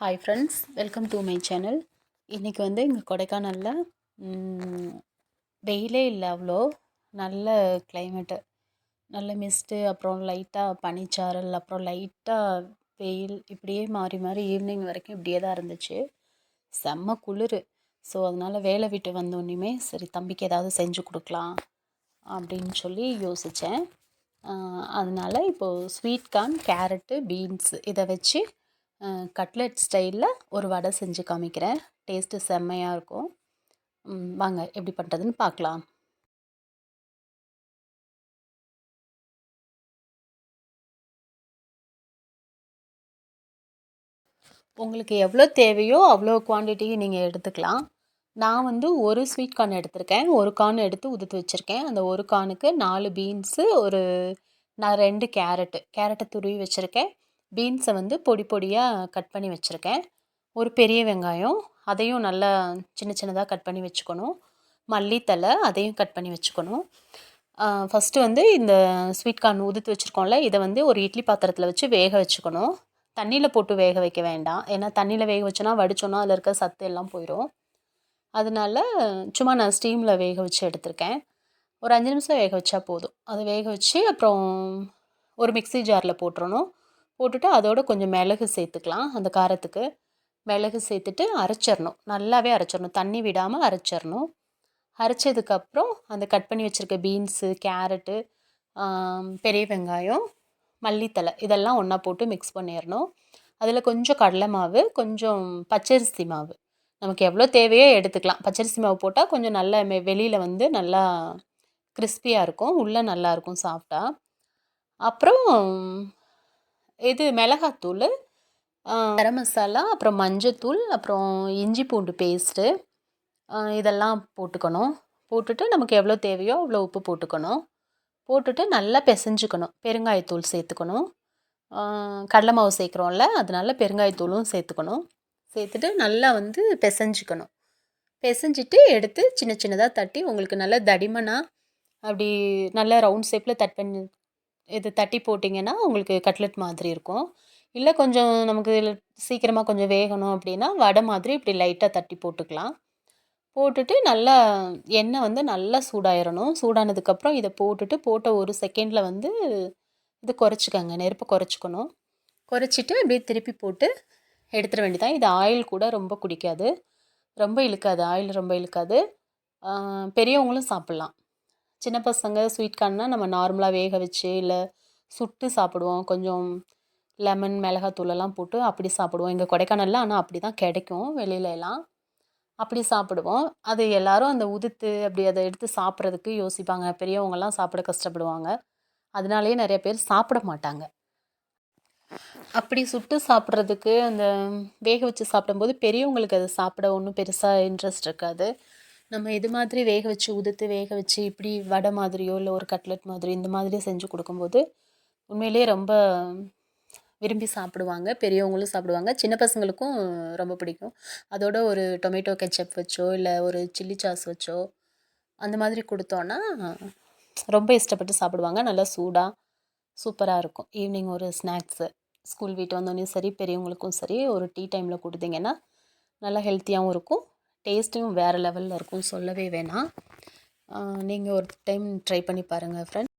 Hi friends, welcome to my channel. இன்றைக்கி வந்து இங்கே கொடைக்கானலில் வெயிலே இல்லை, அவ்வளோ நல்ல கிளைமேட்டு, நல்ல மிஸ்ட்டு, அப்புறம் லைட்டாக பனிச்சாரல், அப்புறம் லைட்டாக வெயில், இப்படியே மாறி மாறி ஈவினிங் வரைக்கும் இப்படியே தான் இருந்துச்சு. செம்ம குளிர். ஸோ அதனால் வேலை விட்டு வந்தோடனேயுமே சரி தம்பிக்கு ஏதாவது செஞ்சு கொடுக்கலாம் அப்படின்னு சொல்லி யோசித்தேன். அதனால் இப்போது ஸ்வீட் கார்ன், கேரட்டு, பீன்ஸு இதை வச்சு கட்லெட் ஸ்டைலில் ஒரு வடை செஞ்சு காமிக்கிறேன். டேஸ்ட்டு செம்மையாக இருக்கும். வாங்க எப்படி பண்ணுறதுன்னு பார்க்கலாம். உங்களுக்கு எவ்வளோ தேவையோ அவ்வளோ குவான்டிட்டியை நீங்கள் எடுத்துக்கலாம். நான் வந்து ஒரு ஸ்வீட் கார்ன் எடுத்திருக்கேன். ஒரு கார்ன் எடுத்து உதுத்து வச்சுருக்கேன். அந்த ஒரு கார்னுக்கு 4 பீன்ஸு, நான் 2 கேரட்டை துருவி வச்சுருக்கேன். பீன்ஸை வந்து பொடி பொடியாக கட் பண்ணி வச்சுருக்கேன். ஒரு பெரிய வெங்காயம், அதையும் நல்லா சின்ன சின்னதாக கட் பண்ணி வச்சுக்கணும். மல்லித்தழை, அதையும் கட் பண்ணி வச்சுக்கணும். ஃபஸ்ட்டு வந்து இந்த ஸ்வீட் கார்ன் உதுத்து வச்சுருக்கோம்ல, இதை வந்து ஒரு இட்லி பாத்திரத்தில் வச்சு வேக வச்சுக்கணும். தண்ணியில் போட்டு வேக வைக்க வேண்டாம். ஏன்னா தண்ணியில் வேக வச்சோன்னா வடித்தோன்னா அதில் இருக்க சத்து எல்லாம் போயிடும். அதனால சும்மா நான் ஸ்டீமில் வேக வச்சு எடுத்திருக்கேன். ஒரு 5 நிமிஷம் வேக வச்சா போதும். அதை வேக வச்சு அப்புறம் ஒரு மிக்ஸி ஜாரில் போட்டுறணும். போட்டுட்டு அதோட கொஞ்சம் மிளகு சேர்த்துக்கலாம். அந்த காரத்துக்கு மிளகு சேர்த்துட்டு அரைச்சிடணும். நல்லாவே அரைச்சிடணும், தண்ணி விடாமல் அரைச்சிடணும். அரைச்சதுக்கப்புறம் அந்த கட் பண்ணி வச்சுருக்க பீன்ஸு, கேரட்டு, பெரிய வெங்காயம், மல்லித்தழை இதெல்லாம் ஒன்றா போட்டு மிக்ஸ் பண்ணிடணும். அதில் கொஞ்சம் கடலை மாவு, கொஞ்சம் பச்சரிசி மாவு, நமக்கு எவ்வளோ தேவையோ எடுத்துக்கலாம். பச்சரிசி மாவு போட்டால் கொஞ்சம் நல்லா வெளியில் வந்து நல்லா கிறிஸ்பியாக இருக்கும், உள்ளே நல்லாயிருக்கும் சாஃப்டாக. அப்புறம் இது மிளகாத்தூள், கரம் மசாலா, அப்புறம் மஞ்சத்தூள், அப்புறம் இஞ்சி பூண்டு பேஸ்ட்டு, இதெல்லாம் போட்டுக்கணும். போட்டுட்டு நமக்கு எவ்வளோ தேவையோ அவ்வளோ உப்பு போட்டுக்கணும். போட்டுட்டு நல்லா பிசைஞ்சுக்கணும். பெருங்காயத்தூள் சேர்த்துக்கணும். கடலை மாவு சேர்க்குறோம்ல, அதனால பெருங்காயத்தூளும் சேர்த்துக்கணும். சேர்த்துட்டு நல்லா வந்து பிசைஞ்சிக்கணும். பிசைஞ்சிட்டு எடுத்து சின்ன சின்னதாக தட்டி உங்களுக்கு நல்லா தடிமனாக அப்படி நல்லா ரவுண்ட் ஷேப்பில் தட்டி போட்டிங்கன்னா உங்களுக்கு கட்லெட் மாதிரி இருக்கும். இல்லை கொஞ்சம் நமக்கு சீக்கிரமாக கொஞ்சம் வேகணும் அப்படின்னா வடை மாதிரி இப்படி லைட்டாக தட்டி போட்டுக்கலாம். போட்டுட்டு நல்லா எண்ணெய் வந்து நல்லா சூடாயிடணும். சூடானதுக்கப்புறம் இதை போட்ட ஒரு செகண்டில் வந்து இது குறைச்சிக்கங்க, நெருப்பை குறைச்சிக்கணும். குறைச்சிட்டு அப்படியே திருப்பி போட்டு எடுத்துட வேண்டியதான். இது ஆயில் கூட ரொம்ப குடிக்காது, ரொம்ப இழுக்காது, ஆயில் ரொம்ப இழுக்காது. பெரியவங்களும் சாப்பிட்லாம். சின்ன பசங்க ஸ்வீட் கார்ன்னால் நம்ம நார்மலாக வேக வச்சு இல்லை சுட்டு சாப்பிடுவோம். கொஞ்சம் லெமன், மிளகாத்தூளெல்லாம் போட்டு அப்படி சாப்பிடுவோம். எங்கள் கொடைக்கானலில் ஆனால் அப்படி தான் கிடைக்கும் வெளியிலலாம். அப்படி சாப்பிடுவோம். அது எல்லோரும் அந்த உதுத்து அப்படி அதை எடுத்து சாப்பிட்றதுக்கு யோசிப்பாங்க. பெரியவங்கள்லாம் சாப்பிட கஷ்டப்படுவாங்க. அதனாலேயே நிறைய பேர் சாப்பிட மாட்டாங்க. அப்படி சுட்டு சாப்பிட்றதுக்கு அந்த வேக வச்சு சாப்பிடும்போது பெரியவங்களுக்கு அதை சாப்பிட ஒன்றும் பெருசாக இன்ட்ரெஸ்ட் இருக்காது. நம்ம இது மாதிரி வேக வச்சு உதுத்து வேக வச்சு இப்படி வடை மாதிரியோ இல்லை ஒரு கட்லெட் மாதிரி இந்த மாதிரி செஞ்சு கொடுக்கும்போது உண்மையிலே ரொம்ப விரும்பி சாப்பிடுவாங்க. பெரியவங்களும் சாப்பிடுவாங்க, சின்ன பசங்களுக்கும் ரொம்ப பிடிக்கும். அதோட ஒரு டொமேட்டோ கெச்சப் வச்சோ இல்லை ஒரு சில்லி சாஸ் வச்சோ அந்த மாதிரி கொடுத்தோன்னா ரொம்ப இஷ்டப்பட்டு சாப்பிடுவாங்க. நல்லா சூடாக சூப்பராக இருக்கும். ஈவினிங் ஒரு ஸ்நாக்ஸு, ஸ்கூல் விட்டு வந்தோடனே சரி, பெரியவங்களுக்கும் சரி, ஒரு டீ டைமில் கொடுத்தீங்கன்னா நல்லா ஹெல்த்தியாகவும் இருக்கும், டேஸ்ட்டும் வேறு லெவலில் இருக்கும், சொல்லவே வேணாம். நீங்கள் ஒரு டைம் ட்ரை பண்ணி பாருங்கள் ஃப்ரெண்ட்ஸ்.